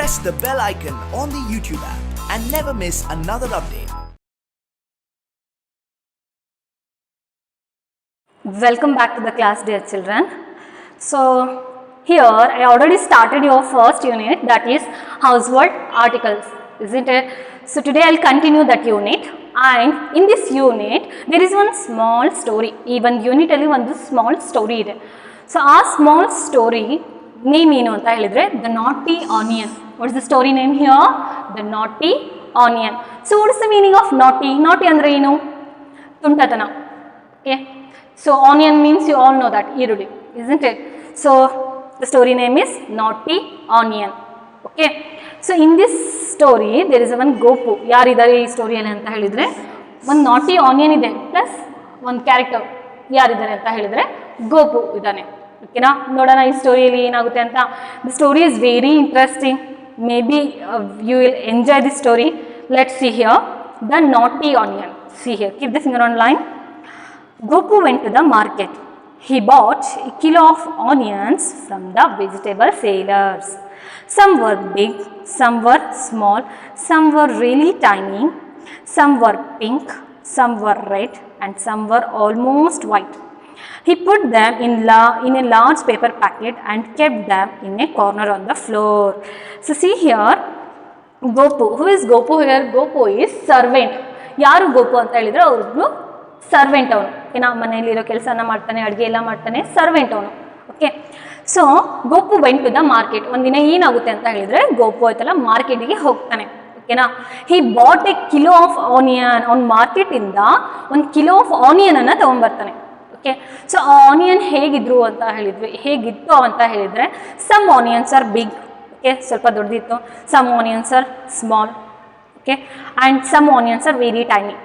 press the bell icon on the YouTube app and never miss another update. Welcome back to the class, dear children. So here I already started your first unit, that is household articles, isn't it? So today I'll continue that unit, and in this unit there is one small story. Even unit alli one small story ide. So a small story name ಏನು ಅಂತ ಹೇಳಿದ್ರೆ The Naughty Onion. What is the story name here? The Naughty Onion. So what is the meaning of naughty? Naughty ಅಂದ್ರೆ ಏನು? ತುಂಟತನ. Okay. So onion means you all know that, ಈರುಳ್ಳಿ, isn't it? So the story name is Naughty Onion. Okay. So in this story there is one Gopu. ಯಾರಿದ್ದಾರೆ ಈ ಸ್ಟೋರಿಯಲ್ಲಿ ಅಂತ ಹೇಳಿದ್ರೆ ಒಂದು naughty onion ಇದೆ plus ಒಂದು ಕ್ಯಾರೆಕ್ಟರ್ ಯಾರಿದ್ದಾರೆ ಅಂತ ಹೇಳಿದ್ರೆ ಗೋಪು ಇದ್ದಾನೆ. ಓಕೆನಾ, ನೋಡೋಣ ಈ ಸ್ಟೋರಿಯಲ್ಲಿ ಏನಾಗುತ್ತೆ ಅಂತ. The story is very interesting. Maybe you will enjoy the story. Let's see here the naughty onion. See here, keep the finger on line. Gopu went to the market. He bought a kilo of onions from the vegetable sellers. Some were big, some were small, some were really tiny, some were pink, some were red, and some were almost white. He put them in a large paper packet and kept them in a corner on the floor. So see here, Gopu. Who is Gopu here? Gopu is servant. Yaru Gopu anta helidre avru servant ಅವನು. ಏನೋ ಮನೆಯಲ್ಲಿರೋ ಕೆಲಸನ ಮಾಡ್ತಾನೆ, ಅಡುಗೆ ಎಲ್ಲ ಮಾಡ್ತಾನೆ, servant ಅವನು. Okay. So Gopu went to the market. ಒಂದಿನ ಏನಾಗುತ್ತೆ ಅಂತ ಹೇಳಿದ್ರೆ ಗೋಪು ಆಯ್ತಲ್ಲ ಮಾರ್ಕೆಟಿಗೆ ಹೋಗ್ತಾನೆ. ಓಕೆನಾ. He bought a kilo of onion. ಅವ್ನು ಮಾರ್ಕೆಟಿಂದ ಒಂದು ಕಿಲೋ ಆಫ್ ಆನಿಯನ್ ಅನ್ನು ತೊಗೊಂಡ್ಬರ್ತಾನೆ. ಓಕೆ. ಸೊ ಆನಿಯನ್ ಹೇಗಿದ್ರು ಅಂತ ಹೇಗಿತ್ತು ಅಂತ ಹೇಳಿದ್ರೆ some onions are big. Okay, ಸ್ವಲ್ಪ ದೊಡ್ಡದಿತ್ತು. Some onions are small. Okay. And some onions are very tiny.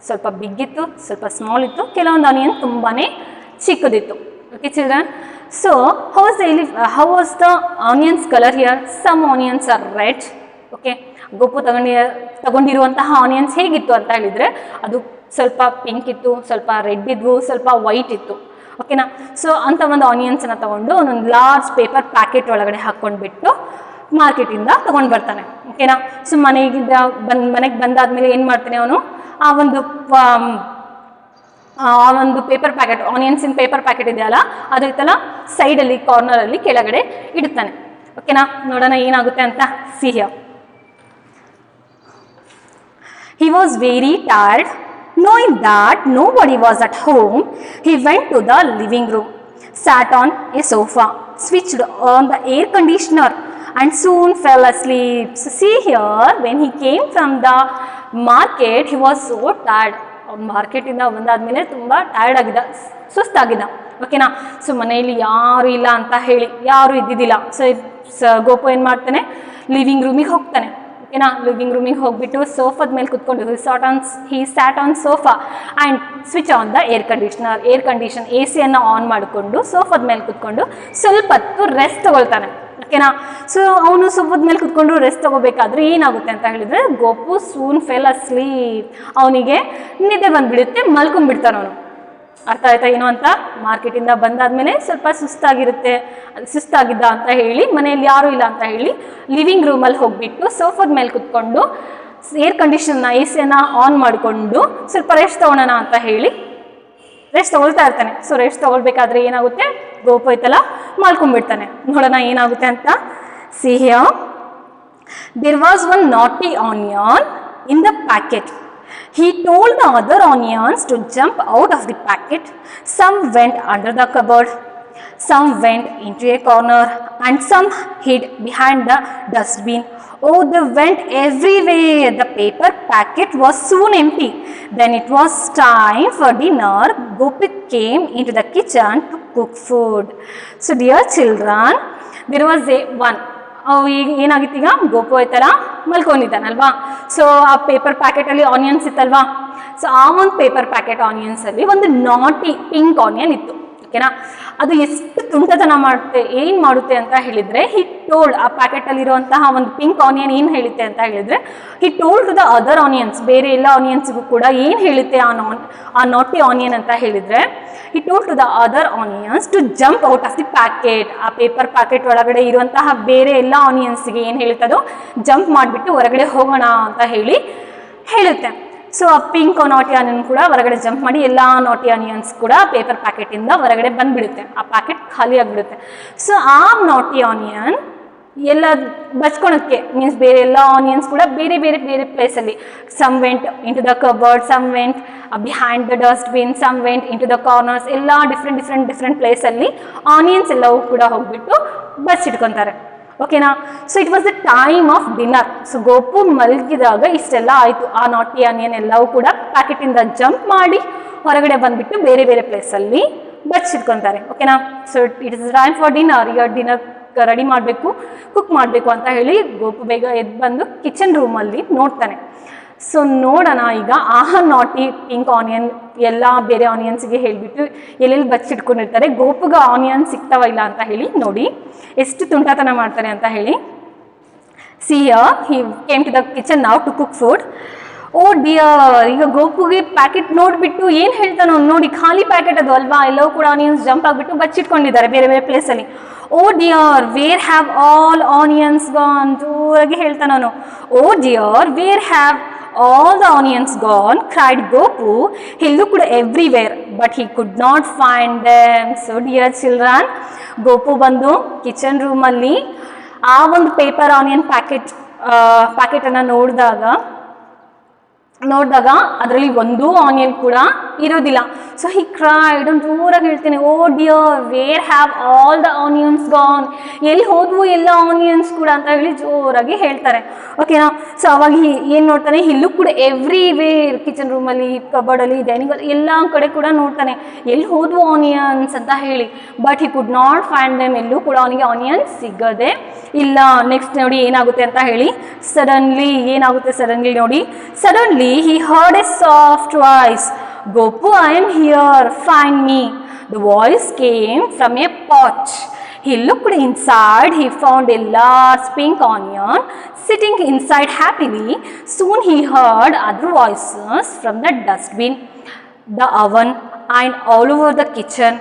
ಸ್ವಲ್ಪ ಬಿಗ್ ಇತ್ತು, ಸ್ವಲ್ಪ ಸ್ಮಾಲ್ ಇತ್ತು, ಕೆಲವೊಂದು ಆನಿಯನ್ ತುಂಬಾ ಚಿಕ್ಕದಿತ್ತು. Okay children. So how was the onions colour here? Some onions are red. Okay. Gopu ತಗೊಂಡಿರುವಂತಹ ಆನಿಯನ್ಸ್ ಹೇಗಿತ್ತು ಅಂತ ಹೇಳಿದರೆ ಅದು ಸ್ವಲ್ಪ ಪಿಂಕ್ ಇತ್ತು, ಸ್ವಲ್ಪ ರೆಡ್ ಇದ್ವು, ಸ್ವಲ್ಪ ವೈಟ್ ಇತ್ತು. ಓಕೆನಾ. ಸೊ ಅಂಥ ಒಂದು ಆನಿಯನ್ಸನ್ನು ತೊಗೊಂಡು ಒಂದೊಂದು ಲಾರ್ಜ್ ಪೇಪರ್ ಪ್ಯಾಕೆಟ್ ಒಳಗಡೆ ಹಾಕ್ಕೊಂಡ್ಬಿಟ್ಟು ಮಾರ್ಕೆಟಿಂದ ತೊಗೊಂಡು ಬರ್ತಾನೆ. ಓಕೆನಾ. ಸೊ ಮನೆಗೆ ಬಂದಾದ್ಮೇಲೆ ಏನು ಮಾಡ್ತಾನೆ ಅವನು? ಆ ಒಂದು ಪೇಪರ್ ಪ್ಯಾಕೆಟ್, ಆನಿಯನ್ಸಿನ ಪೇಪರ್ ಪ್ಯಾಕೆಟ್ ಇದೆಯಲ್ಲ ಅದು ಇತ್ತಲ್ಲ ಸೈಡಲ್ಲಿ ಕಾರ್ನರಲ್ಲಿ ಕೆಳಗಡೆ ಇಡ್ತಾನೆ. ಓಕೆನಾ. ನೋಡೋಣ ಏನಾಗುತ್ತೆ ಅಂತ. See here. He was very tired. Knowing that nobody was at home, he went to the living room, sat on a sofa, switched on the air conditioner, and soon fell asleep. So see here, when he came from the market, he was so tired. ಮಾರ್ಕೆಟಿಂದ ಬಂದಾದ್ಮೇಲೆ ತುಂಬ tired ಆಗಿದ್ದ, ಸುಸ್ತಾಗಿದ್ದ. ಓಕೆನಾ. So ಮನೆಯಲ್ಲಿ ಯಾರು ಇಲ್ಲ ಅಂತ ಹೇಳಿ ಯಾರು ಇದ್ದಿದ್ದಿಲ್ಲ. ಸೊ ಗೋಪು ಏನು ಮಾಡ್ತಾನೆ? ಲಿವಿಂಗ್ ರೂಮಿಗೆ ಹೋಗ್ತಾನೆ. ಓಕೆನಾ. ಲಿವಿಂಗ್ ರೂಮಿಗೆ ಹೋಗ್ಬಿಟ್ಟು ಸೋಫಾದ ಮೇಲೆ ಕುತ್ಕೊಂಡು he sat on sofa and switch on the air condition ಎ ಸಿಯನ್ನು ಆನ್ ಮಾಡಿಕೊಂಡು ಸೋಫಾದ ಮೇಲೆ ಕುತ್ಕೊಂಡು ಸ್ವಲ್ಪ ಹೊತ್ತು ರೆಸ್ಟ್ ತಗೊಳ್ತಾನೆ. ಓಕೆನಾ. ಸೊ ಅವನು ಸೋಫಾದ ಮೇಲೆ ಕುತ್ಕೊಂಡು ರೆಸ್ಟ್ ತಗೋಬೇಕಾದ್ರೆ ಏನಾಗುತ್ತೆ ಅಂತ ಹೇಳಿದ್ರೆ ಗೋಪು ಸೂನ್ ಫೆಲ್ ಅಸ್ಲೀಪ್. ಅವನಿಗೆ ನಿದ್ದೆ ಬಂದುಬಿಡುತ್ತೆ, ಮಲ್ಕೊಂಡ್ಬಿಡ್ತಾನೆ ಅವನು. ಅರ್ಥ ಆಯ್ತಾ ಏನು ಅಂತ? ಮಾರ್ಕೆಟಿಂದ ಬಂದಾದ್ಮೇಲೆ ಸ್ವಲ್ಪ ಸುಸ್ತಾಗಿದ್ದ ಅಂತ ಹೇಳಿ ಮನೆಯಲ್ಲಿ ಯಾರೂ ಇಲ್ಲ ಅಂತ ಹೇಳಿ ಲಿವಿಂಗ್ ರೂಮಲ್ಲಿ ಹೋಗ್ಬಿಟ್ಟು ಸೋಫಾದ ಮೇಲೆ ಕುತ್ಕೊಂಡು ಏರ್ ಕಂಡೀಷನ್ನ ಎ ಸಿಯನ್ನು ಆನ್ ಮಾಡಿಕೊಂಡು ಸ್ವಲ್ಪ ರೆಸ್ಟ್ ತೊಗೊಳೋಣ ಅಂತ ಹೇಳಿ ರೆಸ್ಟ್ ತೊಗೊಳ್ತಾ ಇರ್ತಾನೆ. ಸೊ ರೆಸ್ಟ್ ತೊಗೊಳ್ಬೇಕಾದ್ರೆ ಏನಾಗುತ್ತೆ? ಗೋಪು ಐತಲ್ಲ ಮಲ್ಕೊಂಡ್ಬಿಡ್ತಾನೆ. ನೋಡೋಣ ಏನಾಗುತ್ತೆ ಅಂತ. See here. There was one naughty onion in the packet. He told the other onions to jump out of the packet. Some went under the cupboard, some went into a corner, and some hid behind the dustbin. Oh, they went everywhere. The paper packet was soon empty. Then it was time for dinner. Gopu came into the kitchen to cook food. So dear children, there was one. ಈಗ ಏನಾಗಿತ್ತು? ಈಗ ಗೋಪು ಆಯ್ತಲ್ಲ ಮಲ್ಕೊಂಡಿದ್ದಾನಲ್ವಾ. So ಆ paper ಪ್ಯಾಕೆಟಲ್ಲಿ onions ಇತ್ತಲ್ವಾ. So ಆ ಒಂದು paper packet ಆನಿಯನ್ಸಲ್ಲಿ ಒಂದು ನಾಟಿ pink onion ಇತ್ತು. ಓಕೆನಾ. ಅದು ಎಷ್ಟು ತುಂಟತನ ಮಾಡುತ್ತೆ, ಏನು ಮಾಡುತ್ತೆ ಅಂತ ಹೇಳಿದರೆ, ಹಿ ಟೋಲ್ಡ್, ಆ ಪ್ಯಾಕೆಟಲ್ಲಿರುವಂತಹ ಒಂದು ಪಿಂಕ್ ಆನಿಯನ್ ಏನು ಹೇಳುತ್ತೆ ಅಂತ ಹೇಳಿದರೆ, he told to the other onions, ಬೇರೆ ಎಲ್ಲ ಆನಿಯನ್ಸ್ಗೂ ಕೂಡ ಏನು ಹೇಳುತ್ತೆ ಆ ನಾಟಿ ಆನಿಯನ್ ಅಂತ ಹೇಳಿದರೆ, he told to the other onions to jump out of the packet. ಆ ಪೇಪರ್ ಪ್ಯಾಕೆಟ್ ಒಳಗಡೆ ಇರುವಂತಹ ಬೇರೆ ಎಲ್ಲ ಆನಿಯನ್ಸ್ಗೆ ಏನು ಹೇಳುತ್ತದೋ ಜಂಪ್ ಮಾಡಿಬಿಟ್ಟು ಹೊರಗಡೆ ಹೋಗೋಣ ಅಂತ ಹೇಳುತ್ತೆ. ಸೊ ಆ ಪಿಂಕ್ ನಾಟಿ ಆನಿಯನ್ ಕೂಡ ಹೊರಗಡೆ ಜಂಪ್ ಮಾಡಿ ಎಲ್ಲ ನಾಟಿ ಆನಿಯನ್ಸ್ ಕೂಡ ಪೇಪರ್ ಪ್ಯಾಕೆಟಿಂದ ಹೊರಗಡೆ ಬಂದುಬಿಡುತ್ತೆ, ಆ ಪ್ಯಾಕೆಟ್ ಖಾಲಿ ಆಗಿಬಿಡುತ್ತೆ. ಸೊ ಆ ನಾಟಿ ಆನಿಯನ್ ಎಲ್ಲ ಬಚ್ಕೊಳಕ್ಕೆ ಮೀನ್ಸ್ ಬೇರೆ ಎಲ್ಲ ಆನಿಯನ್ಸ್ ಕೂಡ ಬೇರೆ ಬೇರೆ ಬೇರೆ ಪ್ಲೇಸಲ್ಲಿ, some went into the cupboard, some went behind the dustbin, some went into the corners, ಎಲ್ಲ ಡಿಫ್ರೆಂಟ್ ಪ್ಲೇಸಲ್ಲಿ ಆನಿಯನ್ಸ್ ಎಲ್ಲವೂ ಕೂಡ ಹೋಗ್ಬಿಟ್ಟು ಬಚ್ಚಿಟ್ಕೊತಾರೆ. ಓಕೆನಾ. So it was the time of dinner. So Gopu ಮಲಗಿದಾಗ ಇಷ್ಟೆಲ್ಲ ಆಯಿತು. ಆ ನಾಟಿ ಆನಿಯನ್ ಎಲ್ಲವೂ ಕೂಡ ಪ್ಯಾಕೆಟಿಂದ ಜಂಪ್ ಮಾಡಿ ಹೊರಗಡೆ ಬಂದುಬಿಟ್ಟು ಬೇರೆ ಬೇರೆ ಪ್ಲೇಸಲ್ಲಿ ಬಚ್ಚಿಟ್ಕೊತಾರೆ. ಓಕೆನಾ. So it is time for dinner. ಈಗ ಡಿನ್ನರ್ ರೆಡಿ ಮಾಡಬೇಕು, ಕುಕ್ ಮಾಡಬೇಕು ಅಂತ ಹೇಳಿ ಗೋಪು ಬೇಗ ಎದ್ದು ಬಂದು ಕಿಚನ್ ರೂಮಲ್ಲಿ ನೋಡ್ತಾನೆ. ಸೊ ನೋಡೋಣ ಈಗ ಆ ನಾಟಿ ಪಿಂಕ್ ಆನಿಯನ್ ಎಲ್ಲ ಬೇರೆ ಆನಿಯನ್ಸ್ಗೆ ಹೇಳಿಬಿಟ್ಟು ಎಲ್ಲೆಲ್ಲಿ ಬಚ್ಚಿಟ್ಕೊಂಡಿರ್ತಾರೆ, ಗೋಪುಗೆ ಆನಿಯನ್ ಸಿಗ್ತಾವ ಇಲ್ಲ ಅಂತ ಹೇಳಿ ನೋಡಿ ಎಷ್ಟು ತುಂಟಾತನ ಮಾಡ್ತಾರೆ ಅಂತ ಹೇಳಿ. See here he came to the kitchen now to cook food. Oh dear, ಈಗ ಗೋಪುಗೆ ಪ್ಯಾಕೆಟ್ ನೋಡಿಬಿಟ್ಟು ಏನು ಹೇಳ್ತಾನೋ ನೋಡಿ, ಖಾಲಿ ಪ್ಯಾಕೆಟ್ ಅದು ಅಲ್ವಾ, ಎಲ್ಲವೂ ಕೂಡ ಆನಿಯನ್ಸ್ ಜಂಪ್ ಆಗಿಬಿಟ್ಟು ಬಚ್ಚಿಟ್ಕೊಂಡಿದ್ದಾರೆ ಬೇರೆ ಬೇರೆ ಪ್ಲೇಸಲ್ಲಿ. Oh dear, where have all onions gone, ಜೋರಾಗಿ ಹೇಳ್ತಾನವನು. Oh dear, where have all the onions gone, cried Gopu. He looked everywhere but he could not find them. So dear children, Gopu ಬಂದು kitchen ರೂಮಲ್ಲಿ ಆ ಒಂದು paper onion ಪ್ಯಾಕೆಟನ್ನು ನೋಡಿದಾಗ ಅದರಲ್ಲಿ ಒಂದೂ onion ಕೂಡ ಇರೋದಿಲ್ಲ. ಸೊ ಹಿ ಕ್ರೈಡ್, ಒಂದು ಜೋರಾಗಿ ಹೇಳ್ತೇನೆ, oh dear, where have all the onions gone, ಎಲ್ಲಿ ಹೋದ್ವು ಎಲ್ಲ ಆನಿಯನ್ಸ್ ಕೂಡ ಅಂತ ಹೇಳಿ ಜೋರಾಗಿ ಹೇಳ್ತಾರೆ. ಓಕೆನಾ. ಸೊ ಅವಾಗ ಏನು ನೋಡ್ತಾನೆ, ಹಿಲ್ಲು ಕೂಡ ಎವ್ರಿವೇರ್, ಕಿಚನ್ ರೂಮಲ್ಲಿ, ಕಬರ್ಡಲ್ಲಿ, ಡೈನಿಂಗ್ ಎಲ್ಲ ಕಡೆ ಕೂಡ ನೋಡ್ತಾನೆ, ಎಲ್ಲಿ ಹೋದ್ವು ಆನಿಯನ್ಸ್ ಅಂತ ಹೇಳಿ. But he could not find them, ಎಲ್ಲೂ ಕೂಡ ಅವನಿಗೆ ಆನಿಯನ್ಸ್ ಸಿಗದೆ ಇಲ್ಲ. ನೆಕ್ಸ್ಟ್ ನೋಡಿ ಏನಾಗುತ್ತೆ ಅಂತ ಹೇಳಿ. ಸಡನ್ಲಿ ನೋಡಿ, suddenly he heard a soft voice. Gopu, I am here, find me. The voice came from a pot. He looked inside, he found a large pink onion sitting inside happily. Soon he heard other voices from the dustbin, the oven and all over the kitchen.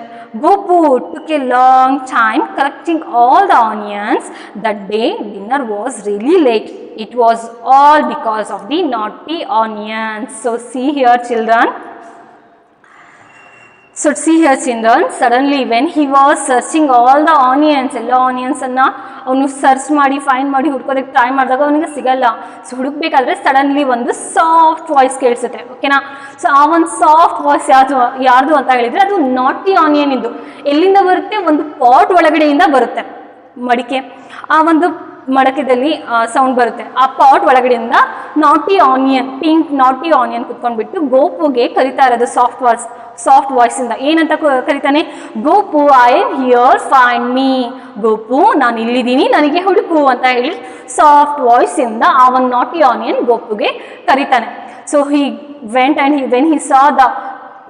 Gopu took a long time collecting all the onions. That day dinner was really late. It was all because of the naughty onions. So see here children. Suddenly when he was searching all the onions, ಎಲ್ಲ ಆನಿಯನ್ಸನ್ನು ಅವನು search ಮಾಡಿ find ಮಾಡಿ ಹುಡ್ಕೋದಕ್ಕೆ try ಮಾಡಿದಾಗ ಅವನಿಗೆ ಸಿಗಲ್ಲ. So ಹುಡುಕ್ಬೇಕಾದ್ರೆ suddenly ಒಂದು soft voice ಕೇಳಿಸುತ್ತೆ. ಓಕೆನಾ. So ಆ ಒಂದು ಸಾಫ್ಟ್ ವಾಯ್ಸ್ ಯಾರ್ದು ಅಂತ ಹೇಳಿದರೆ ಅದು ನಾಟಿ ಆನಿಯನ್ ಇದ್ದು. ಎಲ್ಲಿಂದ ಬರುತ್ತೆ, ಒಂದು ಪಾಟ್ ಒಳಗಡೆಯಿಂದ ಬರುತ್ತೆ, ಮಡಿಕೆ. ಆ ಒಂದು ಮಡಕೆದಲ್ಲಿ ಸೌಂಡ್ ಬರುತ್ತೆ. ಆ ಪಾಟ್ ಒಳಗಡೆಯಿಂದ naughty onion, pink naughty onion ಕುತ್ಕೊಂಡ್ಬಿಟ್ಟು ಗೋಪುಗೆ ಕರಿತಾ ಇರೋದು ಸಾಫ್ಟ್ ವಾಯ್ಸಿಂದ. ಏನಂತ ಕರಿತಾನೆ, Gopu, I am here, find me. Gopu, ನಾನು ಇಲ್ಲಿದ್ದೀನಿ, ನನಗೆ ಹುಡುಕು ಅಂತ ಹೇಳಿ ಸಾಫ್ಟ್ ವಾಯ್ಸಿಂದ ಆ ಒಂದು ನಾಟಿ ಆನಿಯನ್ ಗೋಪುಗೆ ಕರಿತಾನೆ. So he went and when he saw the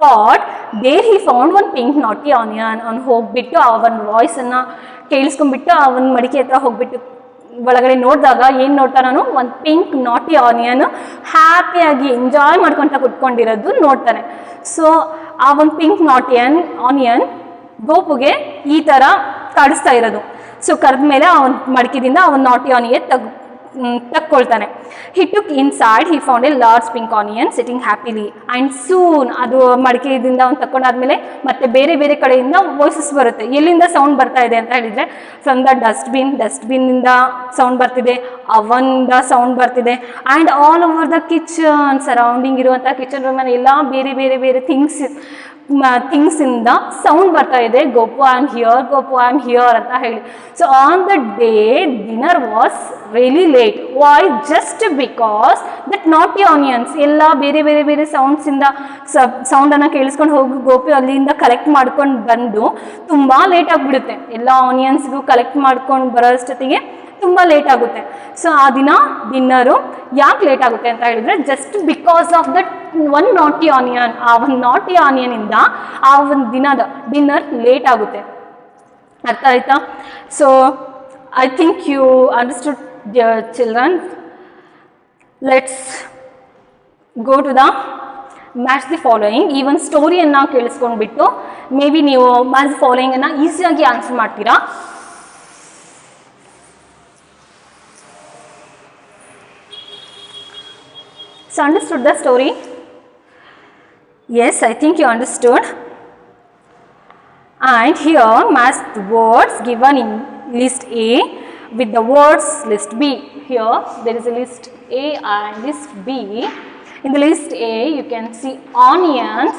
pot, there he found one pink naughty onion. ಅವ್ನು ಹೋಗ್ಬಿಟ್ಟು ಆ ಒಂದು ವಾಯ್ಸನ್ನು ಕೇಳಿಸ್ಕೊಂಡ್ಬಿಟ್ಟು ಆ ಒಂದು ಮಡಿಕೆ ಹತ್ರ ಹೋಗ್ಬಿಟ್ಟು ಒಳಗಡೆ ನೋಡಿದಾಗ ಏನು ನೋಡ್ತಾನೋ, ಒಂದು ಪಿಂಕ್ ನಾಟಿ ಆನಿಯನ್ ಹ್ಯಾಪಿಯಾಗಿ ಎಂಜಾಯ್ ಮಾಡ್ಕೊತ ಕುತ್ಕೊಂಡಿರೋದು ನೋಡ್ತಾನೆ. ಸೊ ಆ ಒಂದು ಪಿಂಕ್ ನಾಟಿ ಆನಿಯನ್ ಗೋಪುಗೆ ಈ ಥರ ಕಾಡಿಸ್ತಾ ಇರೋದು. ಸೊ ಕರೆದ ಮೇಲೆ ಆ ಒಂದು ಮಡಿಕೆದಿಂದ ಆ ಒಂದು ನಾಟಿ ಆನಿಯನ್ ತಕ್ಕೊಳ್ತಾನೆ. He took inside, he found a large pink onion sitting happily and soon. ಅದು ಮಡಿಕೆಯಿಂದ ಅವ್ನು ತಕ್ಕೊಂಡಾದ್ಮೇಲೆ ಮತ್ತೆ ಬೇರೆ ಬೇರೆ ಕಡೆಯಿಂದ ವಾಯ್ಸಸ್ ಬರುತ್ತೆ. ಎಲ್ಲಿಂದ ಸೌಂಡ್ ಬರ್ತಾ ಇದೆ ಅಂತ ಹೇಳಿದರೆ, ಫ್ರಮ್ ದ ಡಸ್ಟ್ಬಿನ್ನಿಂದ ಸೌಂಡ್ ಬರ್ತಿದೆ, ಅವನಿಂದ ಸೌಂಡ್ ಬರ್ತಿದೆ, and all over the kitchen, surrounding ಇರುವಂಥ ಕಿಚನ್ ರೂಮಲ್ಲಿ ಎಲ್ಲ ಬೇರೆ ಬೇರೆ ಬೇರೆ ಥಿಂಗ್ಸಿಂದ ಸೌಂಡ್ ಬರ್ತಾ ಇದೆ, ಗೋಪು ಐ ಆಮ್ ಹಿಯರ್ ಅಂತ ಹೇಳಿ. So on the day dinner was really late. Why? Just because that naughty onions ಎಲ್ಲ ಬೇರೆ ಬೇರೆ ಬೇರೆ ಸೌಂಡನ್ನು ಕೇಳಿಸ್ಕೊಂಡು ಹೋಗಿ ಗೋಪು ಅಲ್ಲಿಂದ ಕಲೆಕ್ಟ್ ಮಾಡ್ಕೊಂಡು ಬಂದು ತುಂಬ ಲೇಟ್ ಆಗಿಬಿಡುತ್ತೆ. ಎಲ್ಲ ಆನಿಯನ್ಸ್ಗೂ ಕಲೆಕ್ಟ್ ಮಾಡ್ಕೊಂಡು ಬರೋಷ್ಟೊತ್ತಿಗೆ ತುಂಬ ಲೇಟ್ ಆಗುತ್ತೆ. ಸೊ ಆ ದಿನ ಡಿನ್ನರು ಯಾಕೆ ಲೇಟ್ ಆಗುತ್ತೆ ಅಂತ ಹೇಳಿದರೆ, just because of that one naughty onion, ಆ ಒಂದು ನಾಟಿ ಆನಿಯನಿಂದ ಆ ಒಂದು ದಿನದ ಡಿನ್ನರ್ ಲೇಟ್ ಆಗುತ್ತೆ. ಅರ್ಥ ಆಯ್ತಾ? So I think you understood dear children. Let's go to the match the following. ಈ ಒಂದು ಸ್ಟೋರಿಯನ್ನು ಕೇಳಿಸ್ಕೊಂಡ್ಬಿಟ್ಟು ಮೇ ಬಿ ನೀವು ಮ್ಯಾಚ್ ದಿ ಫಾಲೋಯಿಂಗನ್ನು ಈಸಿಯಾಗಿ ಆನ್ಸರ್ ಮಾಡ್ತೀರಾ. So understood the story? Yes, I think you understood. And here match the words given in list A with the words list B. Here there is a list A and list B. In the list A you can see onions.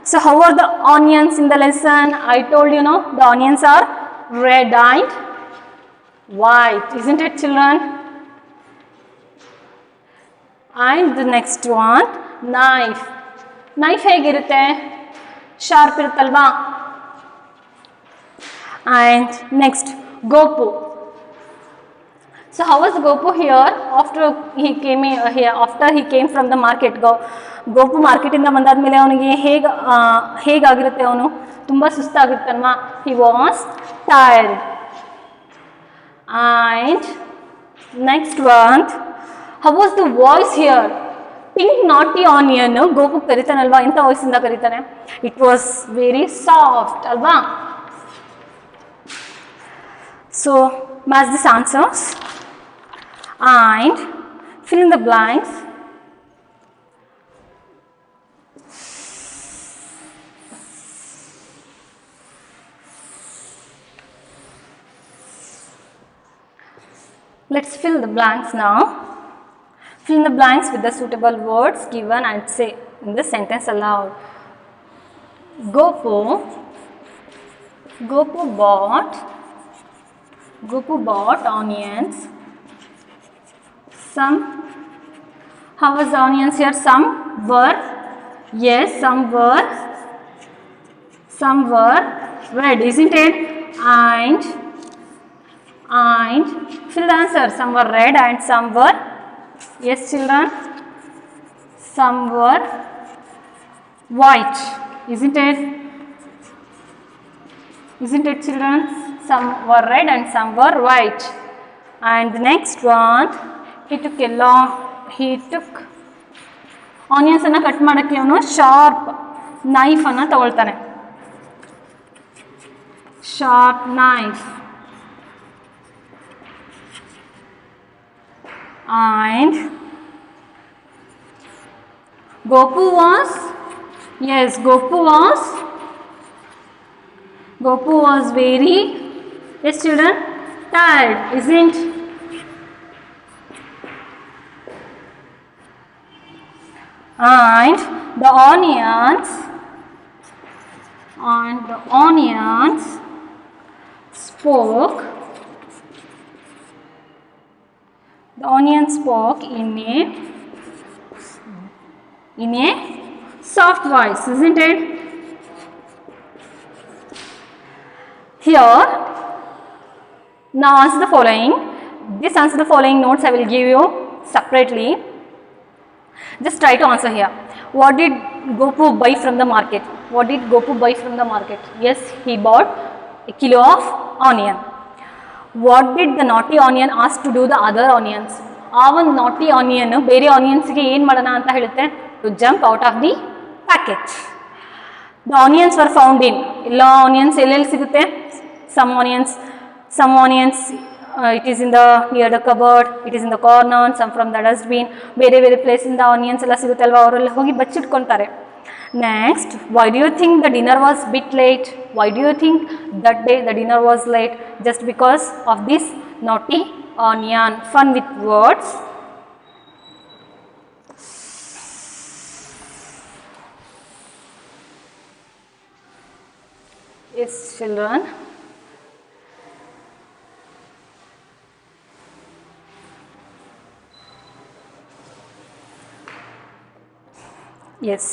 So how are the onions in the lesson? I told you, no, the onions are red and white, isn't it, children? And the next one, knife. Knife ಹೇಗಿರುತ್ತೆ? Sharp ಇರುತ್ತಲ್ವಾ? And next, Gopu. So how was Gopu here? After he came from the market. Gopu market ಇಂದ ಬಂದಾದ್ಮೇಲೆ ಅವನಿಗೆ ಹೇಗಾಗಿರುತ್ತೆ? ಅವನು ತುಂಬಾ ಸುಸ್ತಾಗಿರುತ್ತಲ್ವಾ? He was tired. And next one, how was the voice here? Pink naughty onion Gopu ಕರಿತಾನಲ್ವಾ, ಎಂತ voice ಇಂದ ಕರಿತಾನೆ? It was very soft ಅಲ್ವಾ? So match this answers and fill in the blanks. Let's fill the blanks now. Fill in the blanks with the suitable words given and say in the sentence aloud. Gopu bought onions. How was the onions here? Some were red, isn't it? And fill the answer. Some were red and some were, yes children, some were white, isn't it? Children? Some were red and some were white. And the next one, he took onions ಅನ್ನ cut ಮಾಡಕ್ಕೆ ಅವನು sharp knife ಅನ್ನ ತಗೊಳ್ತಾನೆ. Sharp knife. And Gopu was very, yes children, tired, isn't? And the onions spoke. The onion spoke in a soft voice, isn't it? Here, now answer the following. This answer the following notes I will give you separately. Just try to answer here. What did Gopu buy from the market? Yes, he bought a kilo of onion. What did the naughty onion ask to do the other onions? ಆ ಒಂದು naughty onion ಬೇರೆ ಆನಿಯನ್ಸ್ಗೆ ಏನು ಮಾಡೋಣ ಅಂತ ಹೇಳುತ್ತೆ? To jump out of the packet. The onions were found in, ಎಲ್ಲ onions ಎಲ್ಲೆಲ್ಲಿ ಸಿಗುತ್ತೆ? Some onions it is in the near the cupboard, it is in the corner, some from the dustbin. ಬೇರೆ place ಇಂದ onions ಎಲ್ಲ ಸಿಗುತ್ತೆ ಅಲ್ವಾ, ಅವರೆಲ್ಲ ಹೋಗಿ ಬಚ್ಚಿಟ್ಕೊಂತಾರೆ. Next, why do you think the dinner was bit late? Why do you think that day the dinner was late? Just because of this naughty onion. Fun with words. Yes children. Yes.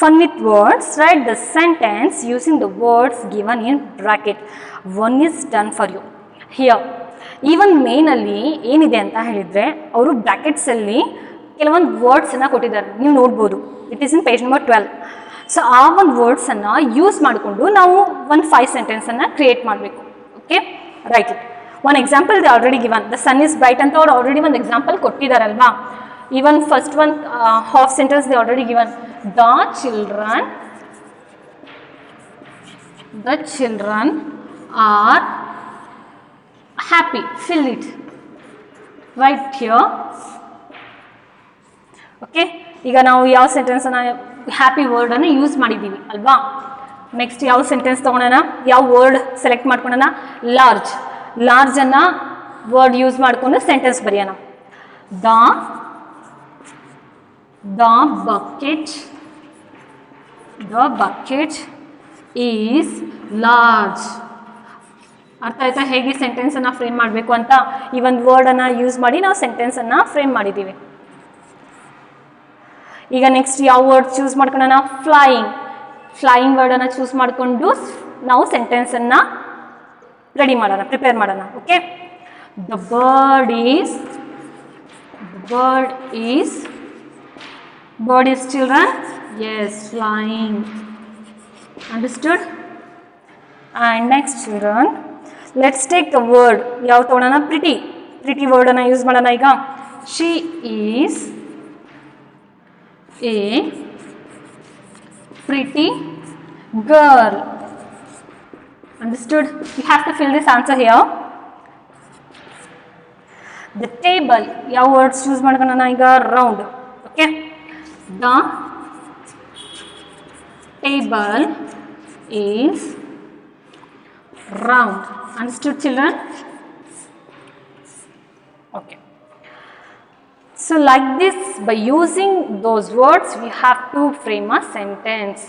Fun with words. Write the sentence using the words given in bracket. One is done for you. Here, even main ಅಲ್ಲಿ ಏನಿದೆ ಅಂತ ಹೇಳಿದ್ರೆ ಅವರು brackets ಅಲ್ಲಿ ಕೆಲವೊಂದು ವರ್ಡ್ಸನ್ನು ಕೊಟ್ಟಿದ್ದಾರೆ, ನೀವು ನೋಡ್ಬೋದು. It is in page number 12. ಸೊ ಆ ಒಂದು ವರ್ಡ್ಸನ್ನು ಯೂಸ್ ಮಾಡಿಕೊಂಡು ನಾವು ಒಂದು 5 ಸೆಂಟೆನ್ಸನ್ನು ಕ್ರಿಯೇಟ್ ಮಾಡಬೇಕು. Okay, write it. One example they already given, the sun is bright ಅಂತ ಅವ್ರು ಆಲ್ರೆಡಿ ಒಂದು ಎಕ್ಸಾಂಪಲ್ ಕೊಟ್ಟಿದ್ದಾರಲ್ವಾ. Even first one half sentence they already given, the children are happy, fill it right here. ಓಕೆ, ಈಗ ನಾವು ಯಾವ ಸೆಂಟೆನ್ಸನ್ನು happy ವರ್ಡನ್ನು use ಮಾಡಿದ್ದೀವಿ ಅಲ್ವಾ. ನೆಕ್ಸ್ಟ್ ಯಾವ ಸೆಂಟೆನ್ಸ್ ತೊಗೊಳೋಣ, ಯಾವ ವರ್ಡ್ ಸೆಲೆಕ್ಟ್ ಮಾಡ್ಕೊಳ್ಳೋಣ, ಲಾರ್ಜನ್ನು ವರ್ಡ್ ಯೂಸ್ ಮಾಡಿಕೊಂಡು ಸೆಂಟೆನ್ಸ್ ಬರೆಯೋಣ. The bucket is large. ಅರ್ಥ ಆಯ್ತಾ ಹೇಗೆ ಸೆಂಟೆನ್ಸನ್ನು ಫ್ರೇಮ್ ಮಾಡಬೇಕು ಅಂತ? ಈ ಒಂದು ವರ್ಡನ್ನು ಯೂಸ್ ಮಾಡಿ ನಾವು ಸೆಂಟೆನ್ಸನ್ನು ಫ್ರೇಮ್ ಮಾಡಿದ್ದೀವಿ. ಈಗ ನೆಕ್ಸ್ಟ್ ಯಾವ ವರ್ಡ್ ಚೂಸ್ ಮಾಡ್ಕೊಳ್ಳೋಣ, ಫ್ಲೈಯಿಂಗ್ ವರ್ಡನ್ನು ಚೂಸ್ ಮಾಡಿಕೊಂಡು ನಾವು ಸೆಂಟೆನ್ಸನ್ನು ಪ್ರಿಪೇರ್ ಮಾಡೋಣ. Okay, the bird is children, yes, flying. Understood? And next children, let's take the word ಯಾವ ತೊಗೊಳೋಣ, ಪ್ರಿಟಿ ವರ್ಡನ್ನು ಯೂಸ್ ಮಾಡೋಣ. ಈಗ she is a pretty girl. Understood? You have to fill this answer here. The table, ಯಾವ words choose ಮಾಡ್ಕೊಳ್ಳೋಣ ಈಗ, round. Okay, the table is round. Understood, children? Okay. So like this, by using those words, we have to frame a sentence.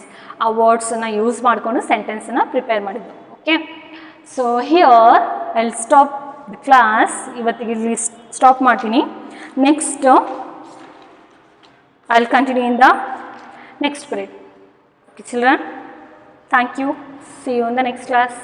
ಆ ವರ್ಡ್ಸನ್ನು use ಮಾಡಿಕೊಂಡು ಸೆಂಟೆನ್ಸನ್ನು prepare ಮಾಡಿದ್ದು. Okay, so here I will stop the class. ಇವತ್ತಿಗೆ ಇಲ್ಲಿ stop ಮಾಡ್ತೀನಿ. Next I will continue in the next period. Okay children, thank you. See you in the next class.